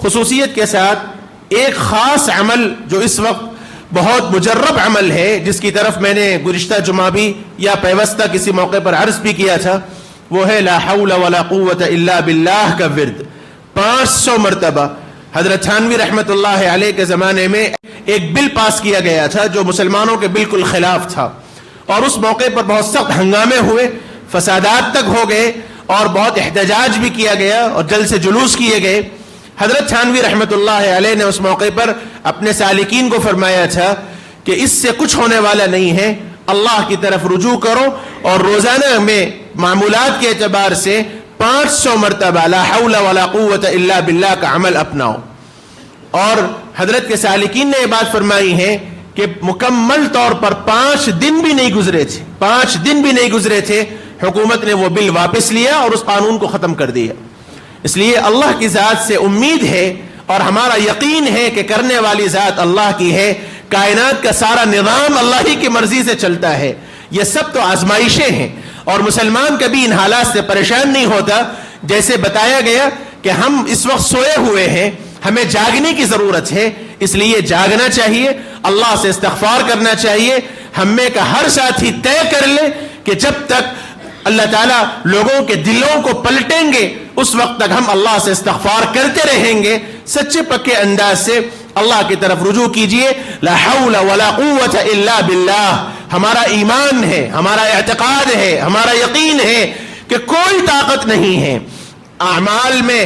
خصوصیت کے ساتھ ایک خاص عمل جو اس وقت بہت مجرب عمل ہے، جس کی طرف میں نے گزشتہ جمعہ بھی یا پیوستہ کسی موقع پر عرض بھی کیا تھا، وہ ہے لا حول ولا قوت الا باللہ کا ورد 500 مرتبہ۔ حضرت تھانوی رحمت اللہ علیہ کے زمانے میں ایک بل پاس کیا گیا تھا جو مسلمانوں کے بالکل خلاف تھا، اور اس موقع پر بہت سخت ہنگامے ہوئے، فسادات تک ہو گئے، اور بہت احتجاج بھی کیا گیا اور جلد سے جلوس کیے گئے۔ حضرت تھانوی رحمت اللہ علیہ نے اس موقع پر اپنے سالکین کو فرمایا تھا کہ اس سے کچھ ہونے والا نہیں ہے، اللہ کی طرف رجوع کرو اور روزانہ میں معمولات کے اعتبار سے 500 مرتبہ لا حول ولا قوت الا باللہ کا عمل اپناؤ۔ اور حضرت کے سالکین نے یہ بات فرمائی ہے کہ مکمل طور پر 5 دن بھی نہیں گزرے تھے، 5 دن بھی نہیں گزرے تھے، حکومت نے وہ بل واپس لیا اور اس قانون کو ختم کر دیا۔ اس لیے اللہ کی ذات سے امید ہے اور ہمارا یقین ہے کہ کرنے والی ذات اللہ کی ہے، کائنات کا سارا نظام اللہ ہی کی مرضی سے چلتا ہے۔ یہ سب تو آزمائشیں ہیں، اور مسلمان کبھی ان حالات سے پریشان نہیں ہوتا۔ جیسے بتایا گیا کہ ہم اس وقت سوئے ہوئے ہیں، ہمیں جاگنے کی ضرورت ہے، اس لیے جاگنا چاہیے، اللہ سے استغفار کرنا چاہیے۔ ہم میں کا ہر ساتھی طے کر لے کہ جب تک اللہ تعالیٰ لوگوں کے دلوں کو پلٹیں گے اس وقت تک ہم اللہ سے استغفار کرتے رہیں گے۔ سچے پکے انداز سے اللہ کی طرف رجوع کیجئے۔ لا حول ولا قوت الا باللہ ہمارا ایمان ہے، ہمارا اعتقاد ہے، ہمارا یقین ہے کہ کوئی طاقت نہیں ہے۔ اعمال میں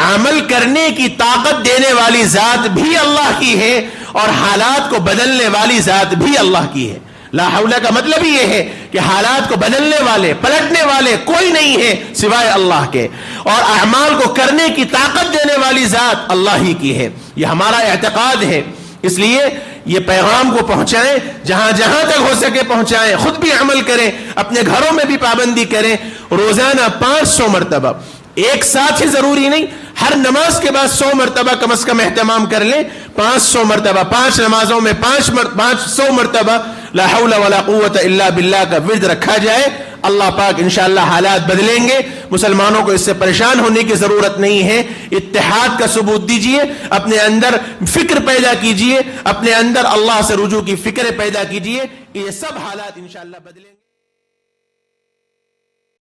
عمل کرنے کی طاقت دینے والی ذات بھی اللہ کی ہے، اور حالات کو بدلنے والی ذات بھی اللہ کی ہے۔ لا حول کا مطلب یہ ہے کہ حالات کو بدلنے والے، پلٹنے والے کوئی نہیں ہے سوائے اللہ کے، اور اعمال کو کرنے کی طاقت دینے والی ذات اللہ ہی کی ہے۔ یہ ہمارا اعتقاد ہے، اس لیے یہ پیغام کو پہنچائیں، جہاں جہاں تک ہو سکے پہنچائیں، خود بھی عمل کریں، اپنے گھروں میں بھی پابندی کریں، روزانہ 500 مرتبہ، ایک ساتھ ہی ضروری نہیں، ہر نماز کے بعد 100 مرتبہ کم از کم اہتمام کر لیں۔ 500 مرتبہ 5 نمازوں میں 500 مرتبہ لا حول ولا قوت الا باللہ کا ورد رکھا جائے۔ اللہ پاک انشاءاللہ حالات بدلیں گے، مسلمانوں کو اس سے پریشان ہونے کی ضرورت نہیں ہے۔ اتحاد کا ثبوت دیجئے، اپنے اندر فکر پیدا کیجئے، اپنے اندر اللہ سے رجوع کی فکر پیدا کیجئے، یہ سب حالات انشاءاللہ بدلیں گے۔